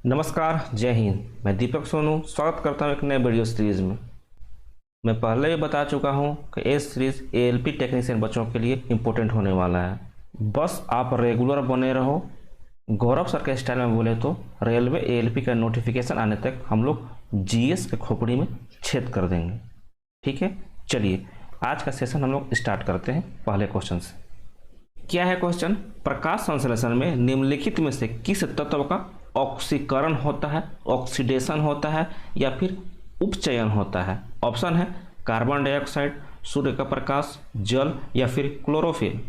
नमस्कार, जय हिंद। मैं दीपक सोनू स्वागत करता हूं एक नए वीडियो सीरीज़ में। मैं पहले ही बता चुका हूं कि ये सीरीज़ एएलपी टेक्नीशियन बच्चों के लिए इम्पोर्टेंट होने वाला है। बस आप रेगुलर बने रहो। गौरव सर के स्टाइल में बोले तो रेलवे एएलपी का नोटिफिकेशन आने तक हम लोग जीएस के खोपड़ी में छेद कर देंगे। ठीक है, चलिए आज का सेशन हम लोग स्टार्ट करते हैं पहले क्वेश्चन से। क्या है क्वेश्चन? प्रकाश संश्लेषण में निम्नलिखित में से किस तत्व का ऑक्सीकरण होता है, ऑक्सीडेशन होता है या फिर उपचयन होता है? ऑप्शन है कार्बन डाइऑक्साइड, सूर्य का प्रकाश, जल या फिर क्लोरोफिल।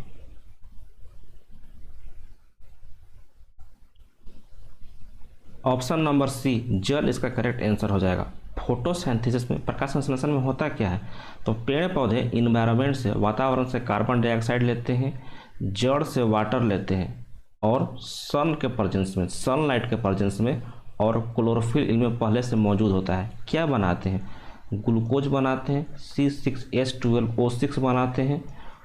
ऑप्शन नंबर सी जल इसका करेक्ट आंसर हो जाएगा। फोटोसिंथेसिस में, प्रकाश संश्लेषण में होता क्या है? तो पेड़ पौधे इन्वायरमेंट से, वातावरण से कार्बन डाइऑक्साइड लेते हैं, जड़ से वाटर लेते हैं और सन के प्रेजेंस में, सनलाइट के प्रेजेंस में और क्लोरोफिल इनमें पहले से मौजूद होता है। क्या बनाते हैं? ग्लूकोज बनाते हैं, C6H12O6 बनाते हैं,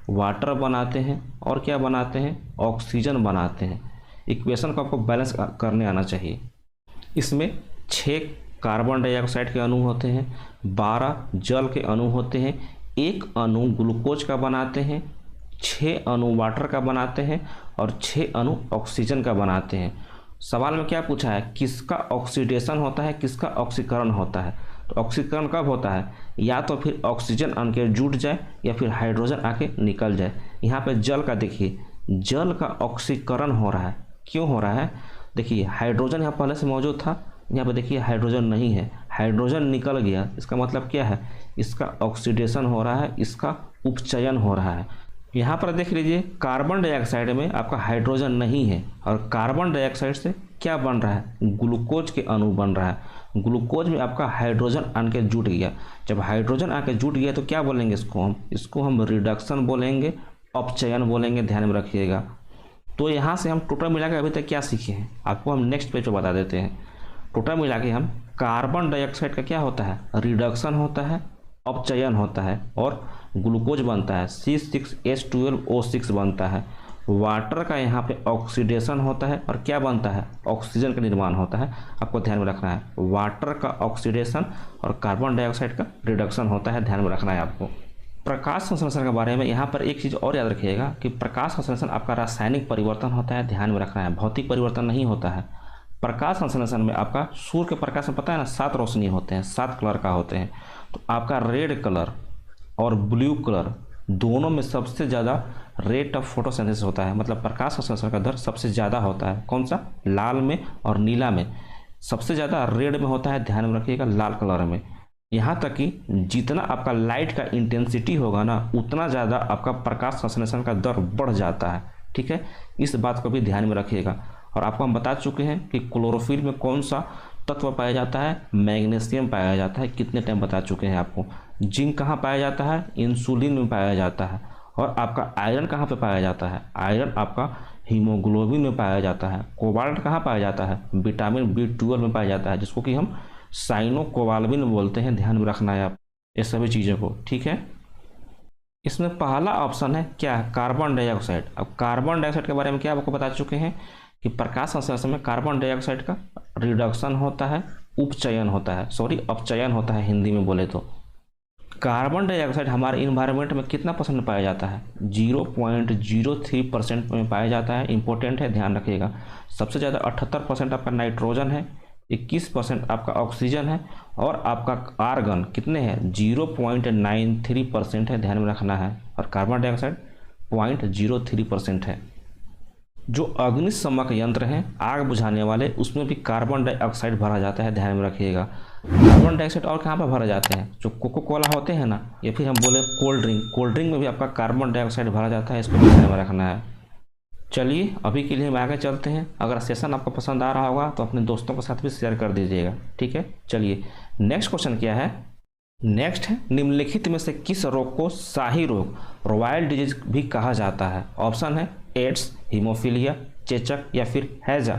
वाटर बनाते हैं और क्या बनाते हैं? ऑक्सीजन बनाते हैं। इक्वेशन को आपको बैलेंस करने आना चाहिए। इसमें 6 कार्बन डाइऑक्साइड के अणु होते हैं, 12 जल के अणु होते हैं, 1 अणु ग्लूकोज का बनाते हैं, 6 अणु वाटर का बनाते हैं और 6 अणु ऑक्सीजन का बनाते हैं। सवाल में क्या पूछा है? किसका ऑक्सीडेशन होता है, किसका ऑक्सीकरण होता है? तो ऑक्सीकरण कब होता है? या तो फिर ऑक्सीजन आके जुट जाए या फिर हाइड्रोजन आके निकल जाए। यहाँ पे जल का देखिए, जल का ऑक्सीकरण हो रहा है। क्यों हो रहा है? देखिए हाइड्रोजन यहाँ पहले से मौजूद था, यहाँ पे देखिए हाइड्रोजन नहीं है, हाइड्रोजन निकल गया। इसका मतलब क्या है? इसका ऑक्सीडेशन हो रहा है, इसका उपचयन हो रहा है। यहाँ पर देख लीजिए कार्बन डाइऑक्साइड में आपका हाइड्रोजन नहीं है और कार्बन डाइऑक्साइड से क्या बन रहा है? ग्लूकोज के अणु बन रहा है। ग्लूकोज में आपका हाइड्रोजन आके जुट गया। जब हाइड्रोजन आके जुट गया तो क्या बोलेंगे इसको हम रिडक्शन बोलेंगे, अपचयन बोलेंगे। ध्यान में रखिएगा। तो यहाँ से हम टोटल मिला के अभी तक क्या सीखे हैं आपको हम नेक्स्ट पेज पर बता देते हैं। टोटल मिला के हम कार्बन डाइऑक्साइड का क्या होता है? रिडक्शन होता है, अपचयन होता है और ग्लूकोज बनता है, C6H12O6 बनता है। वाटर का यहाँ पे ऑक्सीडेशन होता है और क्या बनता है? ऑक्सीजन का निर्माण होता है। आपको ध्यान में रखना है, वाटर का ऑक्सीडेशन और कार्बन डाइऑक्साइड का रिडक्शन होता है। ध्यान में रखना है आपको। प्रकाश संश्लेषण के बारे में यहाँ पर एक चीज़ और याद रखिएगा कि प्रकाश संश्लेषण आपका रासायनिक परिवर्तन होता है। ध्यान में रखना है, भौतिक परिवर्तन नहीं होता है। प्रकाश संश्लेषण में आपका सूर्य के प्रकाश में पता है ना 7 रोशनी होते हैं, 7 कलर का होते हैं। तो आपका रेड कलर और ब्लू कलर दोनों में सबसे ज़्यादा रेट ऑफ फोटोसिंथेसिस होता है। मतलब प्रकाश संश्लेषण का दर सबसे ज़्यादा होता है। कौन सा? लाल में और नीला में। सबसे ज़्यादा रेड में होता है, ध्यान में रखिएगा, लाल कलर में। यहाँ तक कि जितना आपका लाइट का इंटेंसिटी होगा ना उतना ज़्यादा आपका प्रकाश संश्लेषण का दर बढ़ जाता है। ठीक है, इस बात को भी ध्यान में रखिएगा। और आपको हम बता चुके हैं कि क्लोरोफिल में कौन सा तत्व पाया जाता है? मैग्नीशियम पाया जाता है। कितने टाइम बता चुके हैं आपको। जिंक कहाँ पाया जाता है? इंसुलिन में पाया जाता है। और आपका आयरन कहाँ पे पाया जाता है? आयरन आपका हीमोग्लोबिन में पाया जाता है। कोबाल्ट कहाँ पाया जाता है? विटामिन B12 में पाया जाता है, जिसको कि हम साइनोकोबाल्बिन बोलते हैं। ध्यान में रखना है आप ये सभी चीज़ों को। ठीक है, इसमें पहला ऑप्शन है क्या? Carbon dioxide. अब कार्बन डाइऑक्साइड के बारे में क्या आपको बता चुके हैं कि प्रकाश संश्लेषण में कार्बन डाइऑक्साइड का रिडक्शन होता है, उपचयन होता है, अपचयन होता है हिंदी में बोले तो। कार्बन डाइऑक्साइड हमारे इन्वायरमेंट में कितना परसेंट पाया जाता है? 0.03% में पाया जाता है। इंपॉर्टेंट है, ध्यान रखिएगा। सबसे ज़्यादा 78% आपका नाइट्रोजन है, 21% आपका ऑक्सीजन है और आपका आर्गन कितने हैं? 0.93% है। ध्यान में रखना है। और कार्बन डाइऑक्साइड 0.03% है। जो अग्निशमक यंत्र हैं, आग बुझाने वाले, उसमें भी कार्बन डाइऑक्साइड भरा जाता है। ध्यान में रखिएगा। कार्बन डाइऑक्साइड और कहाँ पर भरे जाते हैं? जो कोको कोला होते हैं ना, या फिर हम बोले कोल्ड ड्रिंक में भी आपका कार्बन डाइऑक्साइड भरा जाता है। इसको भी ध्यान में रखना है। चलिए अभी के लिए हम आगे चलते हैं। अगर सेशन आपको पसंद आ रहा होगा तो अपने दोस्तों के साथ भी शेयर कर दीजिएगा। ठीक है, चलिए नेक्स्ट क्वेश्चन क्या है? नेक्स्ट है निम्नलिखित में से किस रोग को शाही रोग, रॉयल डिजीज भी कहा जाता है? ऑप्शन है एड्स, हीमोफीलिया, चेचक या फिर हैजा।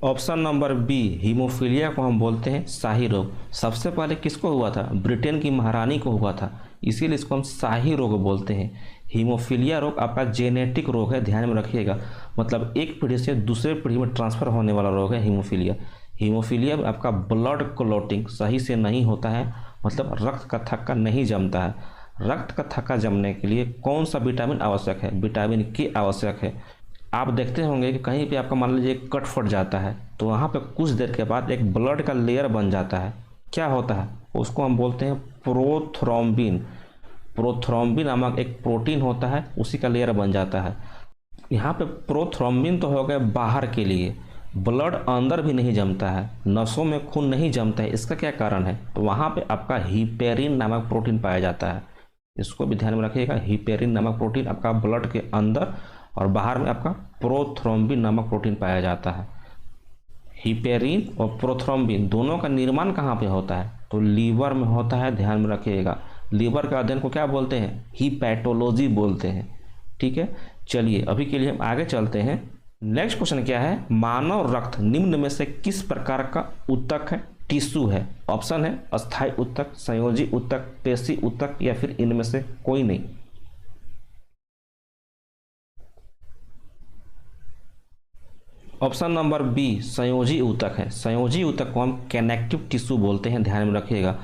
ऑप्शन नंबर बी हीमोफीलिया को हम बोलते हैं शाही रोग। सबसे पहले किसको हुआ था? ब्रिटेन की महारानी को हुआ था। इसीलिए इसको हम शाही रोग बोलते हैं। हीमोफीलिया रोग आपका जेनेटिक रोग है, ध्यान में रखिएगा, मतलब एक पीढ़ी से दूसरे पीढ़ी में ट्रांसफ़र होने वाला रोग है हीमोफीलिया। हीमोफीलिया में आपका ब्लड क्लॉटिंग सही से नहीं होता है, मतलब रक्त का थक्का नहीं जमता है। रक्त का थक्का जमने के लिए कौन सा विटामिन आवश्यक है? विटामिन के आवश्यक है। आप देखते होंगे कि कहीं पे आपका मान लीजिए कट फट जाता है तो वहाँ पे कुछ देर के बाद एक ब्लड का लेयर बन जाता है। क्या होता है? उसको हम बोलते हैं प्रोथ्रोम्बिन। प्रोथ्रोम्बिन नामक एक प्रोटीन होता है, उसी का लेयर बन जाता है। यहाँ पे प्रोथ्रोम्बिन तो हो गए बाहर के लिए, ब्लड अंदर भी नहीं जमता है, नसों में खून नहीं जमता है। इसका क्या कारण है? तो वहाँ पे आपका हिपेरिन नामक प्रोटीन पाया जाता है। इसको भी ध्यान में रखिएगा, हिपेरिन नामक प्रोटीन आपका ब्लड के अंदर और बाहर में आपका प्रोथ्रोम्बिन नामक प्रोटीन पाया जाता है। हिपेरिन और प्रोथ्रोम्बिन दोनों का निर्माण कहाँ पे होता है? तो लीवर में होता है, ध्यान में रखिएगा। लीवर का अध्ययन को क्या बोलते हैं? हीपैटोलॉजी बोलते हैं। ठीक है, चलिए अभी के लिए हम आगे चलते हैं। नेक्स्ट क्वेश्चन क्या है? मानव रक्त निम्न में से किस प्रकार का ऊतक है, टिश्यू है? ऑप्शन है अस्थायी ऊतक, संयोजी ऊतक, पेशी ऊतक या फिर इनमें से कोई नहीं। ऑप्शन नंबर बी संयोजी ऊतक है। संयोजी ऊतक को हम कनेक्टिव टिश्यू बोलते हैं, ध्यान में रखिएगा।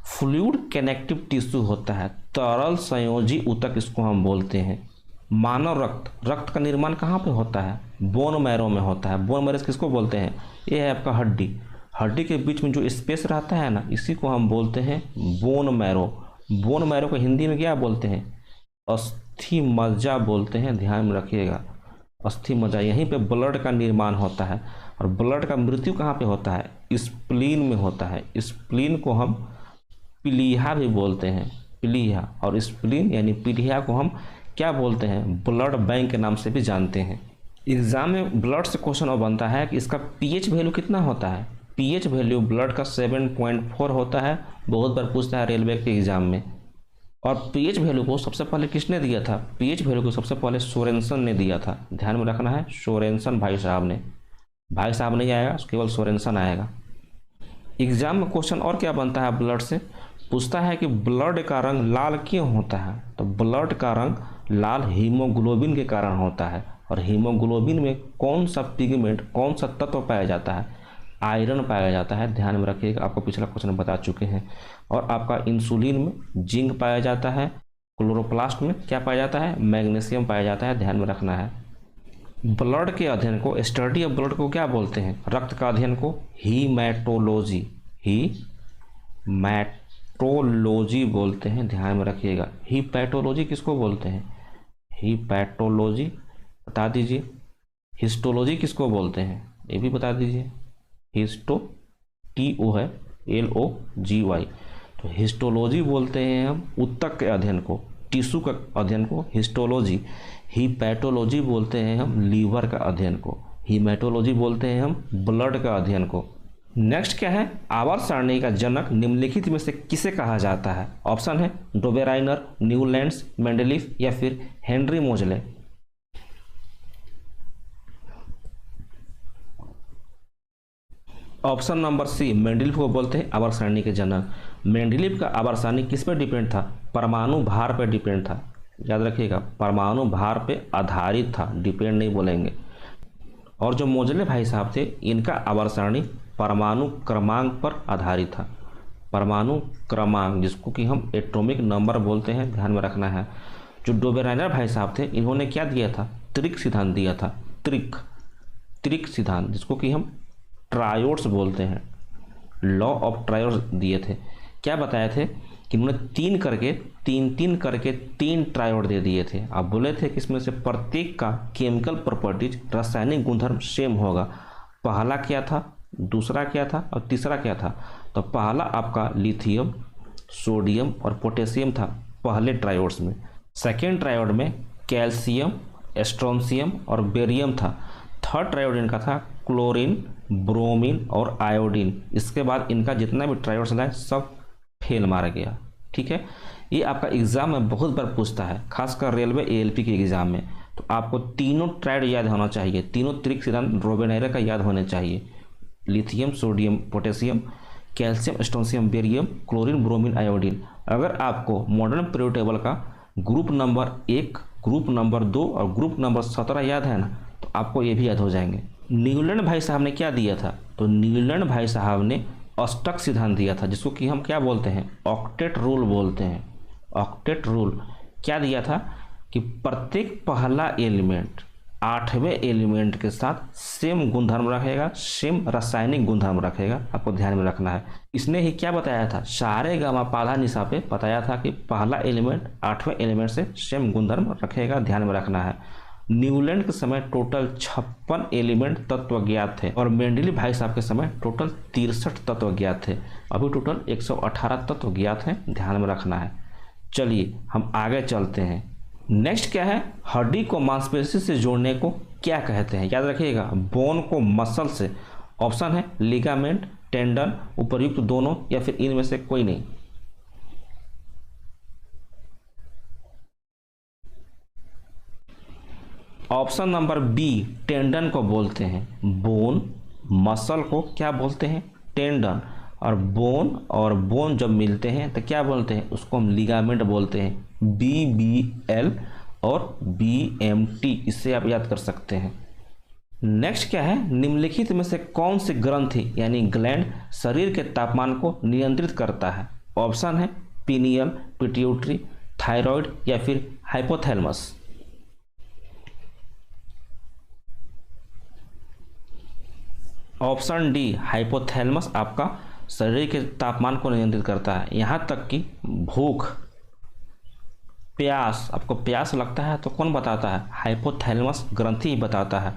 फ्लूइड कनेक्टिव टिश्यू होता है, तरल संयोजी ऊतक इसको हम बोलते हैं। मानव रक्त का निर्माण कहाँ पे होता है? बोन मैरो में होता है। बोन मैरो किसको बोलते हैं? ये है आपका हड्डी के बीच में जो स्पेस रहता है ना, इसी को हम बोलते हैं बोन मैरो। बोन मैरो को हिंदी में क्या बोलते हैं? अस्थि मज्जा बोलते हैं, ध्यान में रखिएगा। अस्थि मज्जा, यहीं पे ब्लड का निर्माण होता है। और ब्लड का मृत्यु कहाँ पे होता है? स्प्लीन में होता है। स्प्लीन को हम प्लीहा भी बोलते हैं, प्लीहा। और स्प्लीन यानी प्लीहा को हम क्या बोलते हैं? ब्लड बैंक के नाम से भी जानते हैं। एग्जाम में ब्लड से क्वेश्चन और बनता है कि इसका पीएच वैल्यू कितना होता है? पीएच वैल्यू ब्लड का 7.4 होता है। बहुत बार पूछता है रेलवे के एग्जाम में। और पीएच वैल्यू को सबसे पहले किसने दिया था? पीएच वैल्यू को सबसे पहले सोरेनसन ने दिया था, ध्यान में रखना है। सोरेनसन भाई साहब ने, भाई साहब नहीं आएगा, केवल सोरेनसन आएगा। एग्जाम में क्वेश्चन और क्या बनता है ब्लड से? पूछता है कि ब्लड का रंग लाल क्यों होता है? तो ब्लड का रंग लाल हीमोग्लोबिन के कारण होता है। और हीमोग्लोबिन में कौन सा पिगमेंट, कौन सा तत्व पाया जाता है? आयरन पाया जाता है, ध्यान में रखिएगा। आपको पिछला क्वेश्चन बता चुके हैं। और आपका इंसुलिन में जिंक पाया जाता है। क्लोरोप्लास्ट में क्या पाया जाता है? मैग्नीशियम पाया जाता है, ध्यान में रखना है। ब्लड के अध्ययन को, स्टडी ऑफ ब्लड को क्या बोलते हैं? रक्त का अध्ययन को हीमैटोलॉजी, हीमैटोलॉजी बोलते हैं, ध्यान में रखिएगा। हीपैटोलॉजी किसको बोलते हैं? हीपैटोलॉजी बता दीजिए। हिस्टोलॉजी किसको बोलते हैं? ये भी बता दीजिए। हिस्टो, TO है LOGY, तो हिस्टोलॉजी बोलते हैं हम ऊतक के अध्ययन को, टिश्यू का अध्ययन को हिस्टोलॉजी। हीपैटोलॉजी बोलते हैं हम लीवर का अध्ययन को। हीमेटोलॉजी बोलते हैं हम ब्लड का अध्ययन को। नेक्स्ट क्या है? आवर्त सारणी का जनक निम्नलिखित में से किसे कहा जाता है? ऑप्शन है डोबेराइनर, न्यूलैंड्स, मेंडेलीफ या फिर हेनरी मोजले। ऑप्शन नंबर सी मेंडेलीफ को बोलते हैं आवर्त सारणी के जनक। मेंडेलीफ का आवर्त सारणी किस पे डिपेंड था? परमाणु भार पे डिपेंड था, याद रखिएगा। परमाणु भार पे आधारित था, डिपेंड नहीं बोलेंगे। और जो मोजले भाई साहब थे, इनका आवर्त सारणी परमाणु क्रमांक पर आधारित था। परमाणु क्रमांक जिसको कि हम एटॉमिक नंबर बोलते हैं, ध्यान में रखना है। जो डोबेराइनर भाई साहब थे, इन्होंने क्या दिया था? त्रिक सिद्धांत दिया था। त्रिक सिद्धांत जिसको कि हम ट्रायोड्स बोलते हैं, लॉ ऑफ ट्रायोड्स दिए थे। क्या बताए थे? कि उन्होंने तीन करके तीन ट्रायोड दे दिए थे। आप बोले थे कि इसमें से प्रत्येक का केमिकल प्रॉपर्टीज, रासायनिक गुणधर्म सेम होगा। पहला क्या था, दूसरा क्या था और तीसरा क्या था? तो पहला आपका लिथियम, सोडियम और पोटेशियम था पहले ट्रायोड्स में। सेकेंड ट्रायोड में कैल्शियम, स्ट्रोंशियम और बेरियम था। थर्ड ट्रायोड इनका था क्लोरीन, ब्रोमीन और आयोडीन। इसके बाद इनका जितना भी ट्रायोड्स लाए सब फेल मारा गया। ठीक है, ये आपका एग्जाम में बहुत बार पूछता है, खासकर रेलवे ALP के एग्जाम में। तो आपको तीनों ट्रायोड याद होना चाहिए, तीनों त्रिक सिद्धांत डोबेराइनर का याद होने चाहिए। Lithium, sodium, potassium, calcium, strontium, barium, chlorine, bromine, iodine. अगर आपको मॉडर्न पीरियोडिक टेबल का ग्रुप नंबर 1, ग्रुप नंबर 2 और ग्रुप नंबर 17 याद है ना, तो आपको ये भी याद हो जाएंगे। न्यूलैंड भाई साहब ने क्या दिया था, तो न्यूलैंड भाई साहब ने अष्टक सिद्धांत दिया था, जिसको कि हम क्या बोलते हैं, ऑक्टेट रूल बोलते हैं। ऑक्टेट रूल क्या दिया था कि प्रत्येक पहला एलिमेंट 8वें एलिमेंट के साथ सेम गुणधर्म रखेगा, सेम रासायनिक गुणधर्म रखेगा, आपको ध्यान में रखना है। इसने ही क्या बताया था, सारे गामा पाधा निशा पे बताया था कि पहला एलिमेंट 8वें एलिमेंट से सेम गुणधर्म रखेगा, ध्यान में रखना है। न्यूलैंड के समय टोटल 56 एलिमेंट तत्व ज्ञात थे और मेंडली भाई साहब के समय टोटल 63 तत्व ज्ञात थे। अभी टोटल 118 तत्व ज्ञात हैं, ध्यान में रखना है। चलिए हम आगे चलते हैं। नेक्स्ट क्या है, हड्डी को मांसपेशी से जोड़ने को क्या कहते हैं, याद रखिएगा, बोन को मसल से। ऑप्शन है लिगामेंट, टेंडन, उपर्युक्त दोनों या फिर इनमें से कोई नहीं। ऑप्शन नंबर बी टेंडन को बोलते हैं। बोन मसल को क्या बोलते हैं, टेंडन, और बोन जब मिलते हैं तो क्या बोलते हैं, उसको हम लिगामेंट बोलते हैं। BBL और BMT, इससे आप याद कर सकते हैं। नेक्स्ट क्या है, निम्नलिखित में से कौन सी ग्रंथि यानी ग्लैंड शरीर के तापमान को नियंत्रित करता है। ऑप्शन है पीनियल, पिट्यूटरी, थायराइड या फिर हाइपोथैलेमस। ऑप्शन डी हाइपोथैलेमस आपका शरीर के तापमान को नियंत्रित करता है। यहाँ तक कि भूख, प्यास, आपको प्यास लगता है तो कौन बताता है, हाइपोथैलेमस ग्रंथि ही बताता है।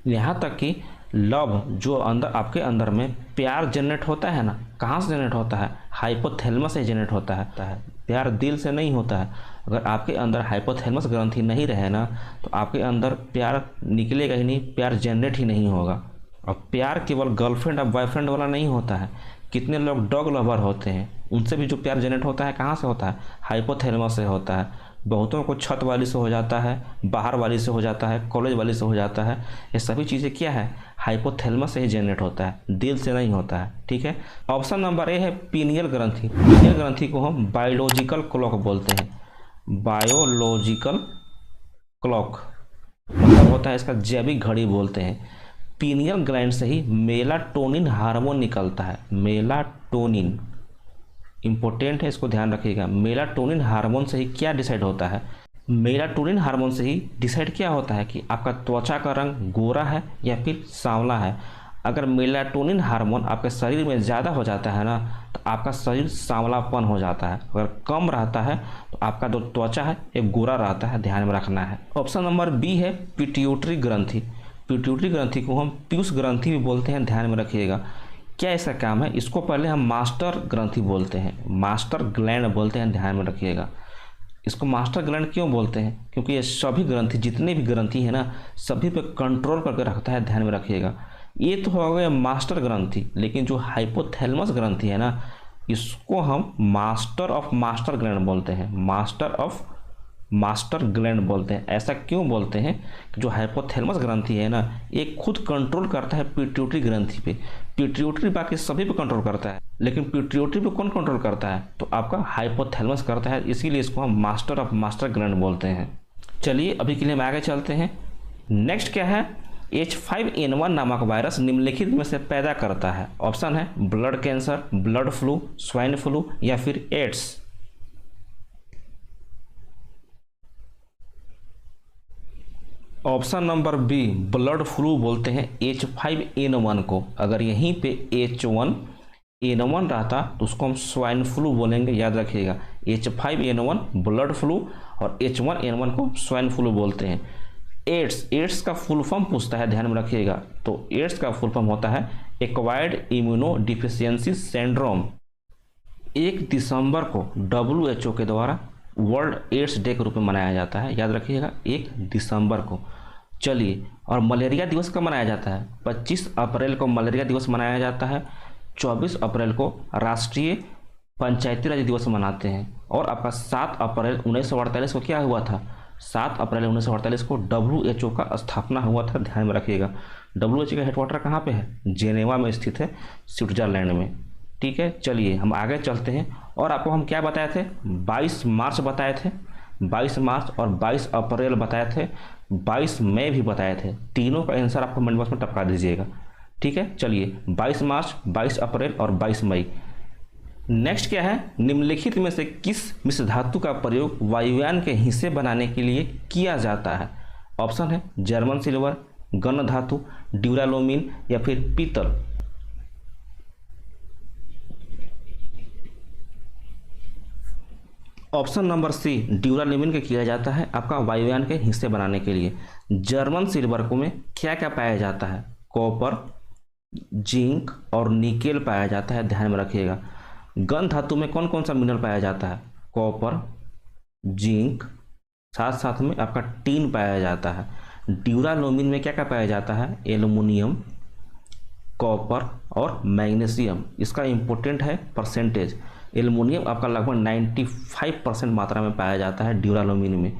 यहाँ तक कि लव, जो अंदर आपके अंदर में प्यार जनरेट होता है ना, कहाँ से जनरेट होता है, हाइपोथैलेमस से जनरेट होता है। प्यार दिल से नहीं होता है। अगर आपके अंदर हाइपोथैलेमस ग्रंथि नहीं रहे ना, तो आपके अंदर प्यार निकलेगा ही नहीं, प्यार जनरेट ही नहीं होगा। और प्यार केवल गर्लफ्रेंड और बॉयफ्रेंड वाला नहीं होता है। कितने लोग डॉग लवर होते हैं, उनसे भी जो प्यार जनरेट होता है कहाँ से होता है, हाइपोथैलेमस से होता है। बहुतों को छत वाली से हो जाता है, बाहर वाली से हो जाता है, कॉलेज वाली से हो जाता है। ये सभी चीज़ें क्या है, हाइपोथैलेमस से ही जनरेट होता है, दिल से नहीं होता है। ठीक है। ऑप्शन नंबर ए है पीनियल ग्रंथि। पीनियल ग्रंथि को हम बायोलॉजिकल क्लॉक बोलते हैं। बायोलॉजिकल क्लॉक मतलब होता है इसका जैविक घड़ी बोलते हैं। पीनियल ग्लैंड से ही मेलाटोनिन हार्मोन निकलता है। मेलाटोनिन इंपॉर्टेंट है, इसको ध्यान रखिएगा। मेलाटोनिन हार्मोन से ही क्या डिसाइड होता है, मेलाटोनिन हार्मोन से ही डिसाइड क्या होता है कि आपका त्वचा का रंग गोरा है या फिर सांवला है। अगर मेलाटोनिन हार्मोन आपके शरीर में ज़्यादा हो जाता है ना, तो आपका शरीर सांवलापन हो जाता है। अगर कम रहता है तो आपका जो त्वचा है एक गोरा रहता है, ध्यान में रखना है। ऑप्शन नंबर बी है पिट्यूटरी ग्रंथि। पिट्यूटरी ग्रंथि को हम पीयूष ग्रंथि भी बोलते हैं, ध्यान में रखिएगा। क्या इसका काम है, इसको पहले हम मास्टर ग्रंथि बोलते हैं, मास्टर ग्लैंड बोलते हैं, ध्यान में रखिएगा। इसको मास्टर ग्लैंड क्यों बोलते हैं, क्योंकि ये सभी ग्रंथि, जितने भी ग्रंथि है ना, सभी पे कंट्रोल करके रखता है, ध्यान में रखिएगा। ये तो हो गया मास्टर ग्रंथि, लेकिन जो हाइपोथैलेमस ग्रंथि है ना, इसको हम मास्टर ऑफ मास्टर ग्लैंड बोलते हैं, मास्टर ऑफ मास्टर ग्लैंड बोलते हैं। ऐसा क्यों बोलते हैं कि जो हाइपोथैलेमस ग्रंथि है ना, ये खुद कंट्रोल करता है पिट्यूटरी ग्रंथि पे। पिट्यूटरी बाकी सभी पे कंट्रोल करता है, लेकिन पिट्यूटरी पे कौन कंट्रोल करता है, तो आपका हाइपोथैलेमस करता है, इसीलिए इसको हम मास्टर ऑफ मास्टर ग्लैंड बोलते हैं। चलिए अभी के लिए हम आगे चलते हैं। नेक्स्ट क्या है, H5N1 नामक वायरस निम्नलिखित में से पैदा करता है। ऑप्शन है blood cancer, blood flu, swine flu या फिर AIDS. Option number B blood flu बोलते हैं H5N1 को। अगर यहीं पे H1N1 रहता तो उसको हम स्वाइन फ्लू बोलेंगे, याद रखिएगा। H5N1 ब्लड फ्लू और H1N1 को स्वाइन फ्लू बोलते हैं। एड्स का फुल फॉर्म पूछता है, ध्यान में रखिएगा। तो एड्स का फुल फॉर्म होता है एक्वायर्ड इम्यूनो डिफिशियंसी सिंड्रोम। 1 दिसंबर को WHO के द्वारा वर्ल्ड एड्स डे के रूप में मनाया जाता है, याद रखिएगा, 1 दिसंबर को। चलिए, और मलेरिया दिवस कब मनाया जाता है, 25 अप्रैल को मलेरिया दिवस मनाया जाता है। 24 अप्रैल को राष्ट्रीय पंचायती राज दिवस मनाते हैं। और आपका 7 अप्रैल 1948 को क्या हुआ था, 7 अप्रैल 1948 को WHO का स्थापना हुआ था, ध्यान में रखिएगा। WHO का हेडक्वार्टर कहाँ पे है, जेनेवा में स्थित है, स्विट्जरलैंड में। ठीक है, चलिए हम आगे चलते हैं। और आपको हम क्या बताए थे, 22 मार्च बताए थे, 22 मार्च और 22 अप्रैल बताए थे, 22 मई भी बताए थे। तीनों का आंसर आपको कमेंट बॉक्स में टपका दीजिएगा। ठीक है, चलिए 22 मार्च, 22 अप्रैल और 22 मई। नेक्स्ट क्या है, निम्नलिखित में से किस मिश्र धातु का प्रयोग वायुयान के हिस्से बनाने के लिए किया जाता है? ऑप्शन है जर्मन सिल्वर, गन धातु, ड्यूरालोमिन या फिर पीतल। ऑप्शन नंबर सी ड्यूरालोमिन का किया जाता है आपका वायुयान के हिस्से बनाने के लिए। जर्मन सिल्वर को में क्या क्या पाया जाता है? कॉपर, जिंक और निकेल पाया जाता है, ध्यान में रखिएगा। गन धातु में कौन कौन सा मिनरल पाया जाता है? कॉपर, जिंक, साथ साथ में आपका टीन पाया जाता है। ड्यूरालोमिन में क्या क्या पाया जाता है? एल्युमिनियम, कॉपर और मैग्नीशियम। इसका इंपॉर्टेंट है परसेंटेज। एल्युमिनियम आपका लगभग 95% मात्रा में पाया जाता है ड्यूरालोमिन में।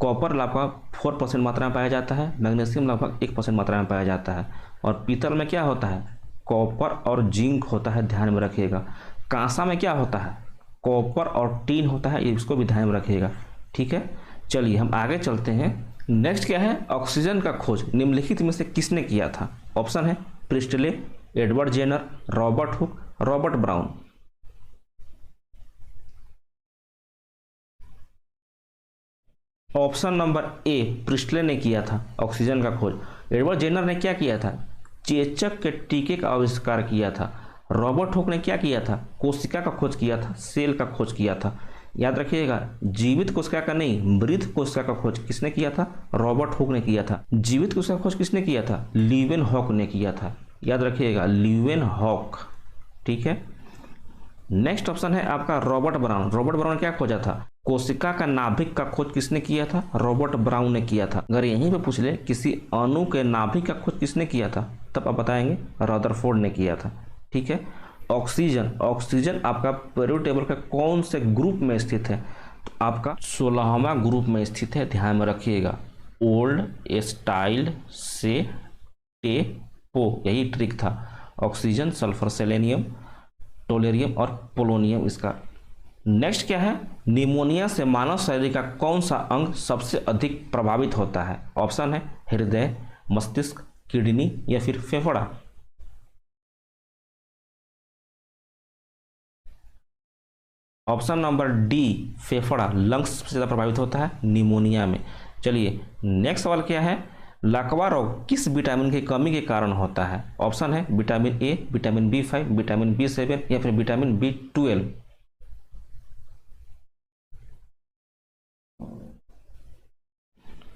कॉपर लगभग 4% मात्रा में पाया जाता है। मैग्नीशियम लगभग 1% मात्रा में पाया जाता है। और पीतल में क्या होता है? कॉपर और जिंक होता है, ध्यान में रखिएगा। कांसा में क्या होता है? कॉपर और टीन होता है, इसको भी ध्यान में रखिएगा। ठीक है, चलिए हम आगे चलते हैं। नेक्स्ट क्या है, ऑक्सीजन का खोज निम्नलिखित में से किसने किया था? ऑप्शन है Priestley, Edward Jenner, Robert Hooke, Robert Brown. Option number A Priestley ने किया था ऑक्सीजन का खोज। एडवर्ड जेनर ने क्या किया था? चेचक के टीके का आविष्कार किया था। रॉबर्ट हुक ने क्या किया था? कोशिका का खोज किया था, सेल का खोज किया था। याद रखिएगा, जीवित कोशिका का नहीं, मृत कोशिका का खोज किसने किया था? रॉबर्ट हुक ने किया था। जीवित कोशिका का खोज किसने किया था? लीवेन हॉक ने किया था। याद रखिएगा, लीवेन हॉक। ठीक है, नेक्स्ट ऑप्शन है आपका रॉबर्ट ब्राउन। रॉबर्ट ब्राउन ने क्या खोजा था? कोशिका का नाभिक का खोज किसने किया था? रॉबर्ट ब्राउन ने किया था। अगर यहीं पे पूछ ले किसी अणु के नाभिक का खोज किसने किया था, तब आप बताएंगे रदरफोर्ड ने किया था। ठीक है, ऑक्सीजन। ऑक्सीजन आपका पीरियोडिक टेबल के कौन से ग्रुप में स्थित है? तो आपका 16वां ग्रुप में स्थित है, ध्यान में रखिएगा। ओल्ड, स्टाइल, से, टे, पो, यही ट्रिक था। ऑक्सीजन, सल्फर, सेलेनियम, टोलेरियम और पोलोनियम इसका। नेक्स्ट क्या है, निमोनिया से मानव शरीर का कौन सा अंग सबसे अधिक प्रभावित होता है? ऑप्शन है हृदय, मस्तिष्क, किडनी या फिर फेफड़ा। ऑप्शन नंबर डी फेफड़ा, लंग्स सबसे ज़्यादा प्रभावित होता है निमोनिया में। चलिए नेक्स्ट सवाल क्या है, लकवा रोग किस विटामिन की कमी के कारण होता है? ऑप्शन है vitamin A, vitamin B5, vitamin B7 या फिर vitamin B12।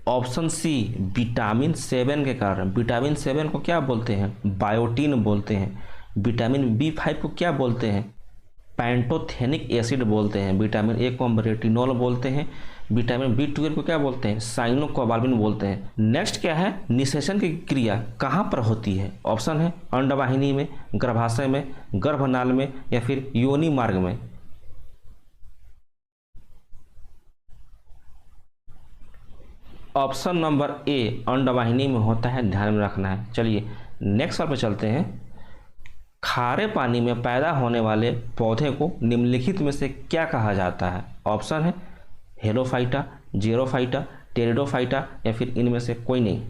Option C vitamin 7 के कारण। विटामिन 7 को क्या बोलते हैं? बायोटीन बोलते हैं। विटामिन B5 को क्या बोलते हैं? पैंटोथेनिक एसिड बोलते हैं। विटामिन ए को हम रेटिनॉल बोलते हैं। विटामिन B12 को क्या बोलते हैं? साइनोकोबाल्मिन बोलते हैं। नेक्स्ट क्या है, निषेचन की क्रिया कहाँ पर होती है? ऑप्शन है अंडवाहिनी में, गर्भाशय में, गर्भनाल में या फिर योनि मार्ग में। ऑप्शन नंबर ए अंडवाहिनी में होता है, ध्यान में रखना है। चलिए नेक्स्ट सवाल पर चलते हैं। खारे पानी में पैदा होने वाले पौधे को निम्नलिखित में से क्या कहा जाता है? ऑप्शन है हेलोफाइटा, जीरोफाइटा, टेरिडोफाइटा या फिर इनमें से कोई नहीं।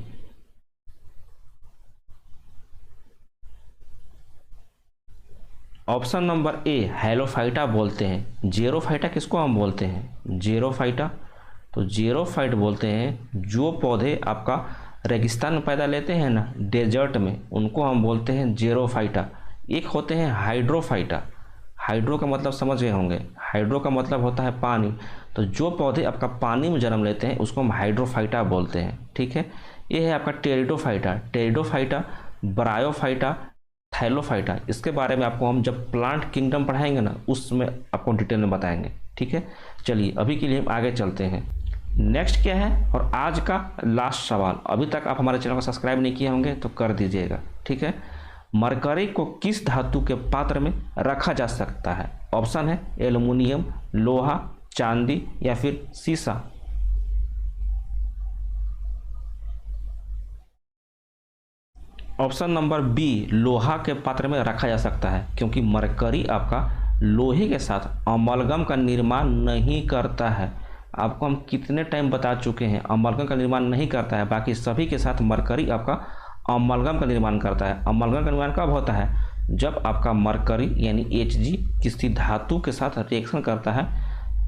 ऑप्शन नंबर ए हेलोफाइटा बोलते हैं। जीरोफाइटा किसको हम बोलते हैं? जीरोफाइटा, तो जीरोफाइट बोलते हैं जो पौधे आपका रेगिस्तान में पैदा लेते हैं ना, डेजर्ट में, उनको हम बोलते हैं जीरोफाइटा। एक होते हैं हाइड्रोफाइटा। हाइड्रो का मतलब समझ गए होंगे, हाइड्रो का मतलब होता है पानी। तो जो पौधे आपका पानी में जन्म लेते हैं उसको हम हाइड्रोफाइटा बोलते हैं। ठीक है, ये है आपका टेरिडोफाइटा। टेरिडोफाइटा, ब्रायोफाइटा, थैलोफाइटा, इसके बारे में आपको हम जब प्लांट किंगडम पढ़ाएंगे ना, उसमें आपको डिटेल में बताएंगे। ठीक है, चलिए अभी के लिए हम आगे चलते हैं। नेक्स्ट क्या है, और आज का लास्ट सवाल, अभी तक आप हमारे चैनल को सब्सक्राइब नहीं किए होंगे तो कर दीजिएगा। ठीक है, मरकरी को किस धातु के पात्र में रखा जा सकता है? ऑप्शन है एल्युमिनियम, लोहा, चांदी या फिर सीसा। ऑप्शन नंबर बी, लोहा के पात्र में रखा जा सकता है, क्योंकि मरकरी आपका लोहे के साथ अमलगम का निर्माण नहीं करता है। आपको हम कितने टाइम बता चुके हैं, अमलगम का निर्माण नहीं करता है, बाकी सभी के साथ मरकरी आपका अमलगम का निर्माण करता है। अमलगम का निर्माण कब होता है? जब आपका मरकरी यानी Hg किसी धातु के साथ रिएक्शन करता है,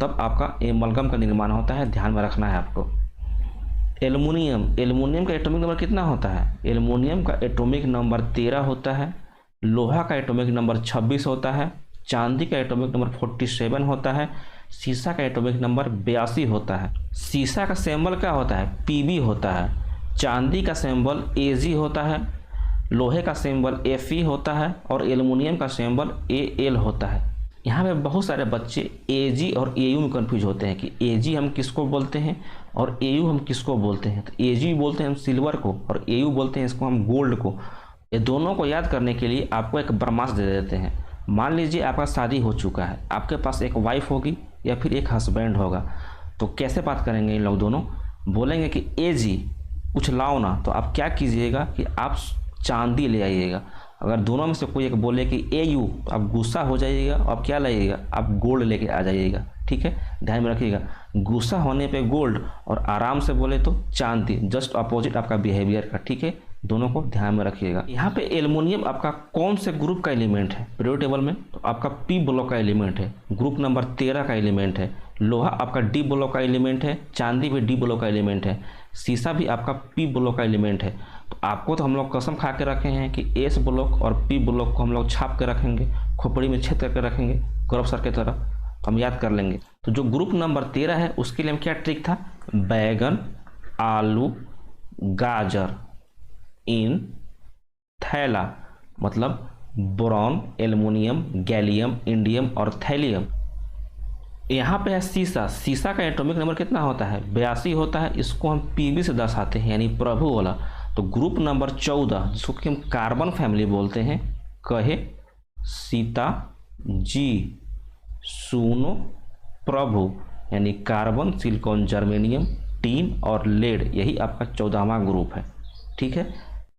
तब आपका एमलगम का निर्माण होता है। ध्यान में रखना है आपको। एल्युमिनियम, एल्युमिनियम का एटॉमिक नंबर कितना होता है? एल्युमिनियम का एटॉमिक नंबर 13 होता है। लोहा का एटॉमिक नंबर 26 होता है। चांदी का एटॉमिक नंबर 47 होता है। सीसा का एटॉमिक नंबर 82 होता है। सीसा का सिंबल क्या होता है? Pb होता है। चांदी का सिंबल Ag होता है। लोहे का सिंबल Fe होता है और एल्युमिनियम का सिंबल Al होता है। यहाँ पे बहुत सारे बच्चे Ag और Au में कंफ्यूज होते हैं कि Ag हम किसको बोलते हैं और Au हम किसको बोलते हैं। तो Ag बोलते हैं हम सिल्वर को और Au बोलते हैं इसको हम गोल्ड को। ये दोनों को याद करने के लिए आपको एक ब्रह्मास्त्र दे देते हैं। मान लीजिए आपका शादी हो चुका है, आपके पास एक वाइफ होगी या फिर एक हस्बैंड होगा, तो कैसे बात करेंगे इन लोग दोनों? बोलेंगे कि Ag कुछ लाओ ना, तो आप क्या कीजिएगा कि आप चांदी ले आइएगा। अगर दोनों में से कोई एक बोले कि Au, तो आप गुस्सा हो जाइएगा, आप क्या लाइएगा? आप गोल्ड लेके आ जाइएगा। ठीक है, ध्यान में रखिएगा। गुस्सा होने पे गोल्ड और आराम से बोले तो चांदी, जस्ट अपोजिट आपका बिहेवियर का। ठीक है, दोनों को ध्यान में रखिएगा। यहाँ पे एल्युमिनियम आपका कौन से ग्रुप का एलिमेंट है पीरियोडिक टेबल में? तो आपका P ब्लॉक का एलिमेंट है, ग्रुप नंबर 13 का एलिमेंट है। लोहा आपका D ब्लॉक का एलिमेंट है। चांदी भी D ब्लॉक का एलिमेंट है। सीसा भी आपका P ब्लॉक का एलिमेंट है। तो आपको तो हम लोग कसम खा के रखे हैं कि S ब्लॉक और P ब्लॉक को हम लोग छाप के रखेंगे, खोपड़ी में छेद करके रखेंगे गौरव सर की तरह, तो हम याद कर लेंगे। तो जो ग्रुप नंबर 13 है उसके लिए हम क्या ट्रिक था? बैगन, आलू, गाजर इन थैला, मतलब बोरॉन, एल्युमिनियम, गैलियम, इंडियम और थैलियम। यहाँ पे है सीसा। सीसा का एटॉमिक नंबर कितना होता है? 82 होता है। इसको हम Pb से दर्शाते हैं, यानी प्रभु वाला। तो ग्रुप नंबर 14 जिसको कि हम कार्बन फैमिली बोलते हैं, कहे, सीता, जी, सुनो, प्रभु, यानी कार्बन, सिलिकॉन, जर्मेनियम, टीन और लेड, यही आपका 14वां ग्रुप है। ठीक है,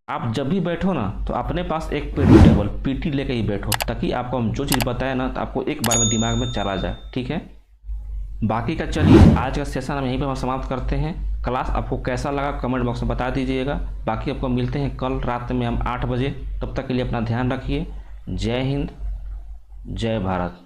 आप जब भी बैठो ना तो अपने पास एक पीरियोडिक टेबल PT लेके ही बैठो, ताकि आपको हम जो चीज़ बताए ना तो आपको एक बार में दिमाग में चला जाए। ठीक है, बाकी का चलिए आज का सेशन हम यहीं पर समाप्त करते हैं। क्लास आपको कैसा लगा कमेंट बॉक्स में बता दीजिएगा। बाकी आपको मिलते हैं कल रात में हम 8 बजे। तब तक के लिए अपना ध्यान रखिए। जय हिंद, जय भारत।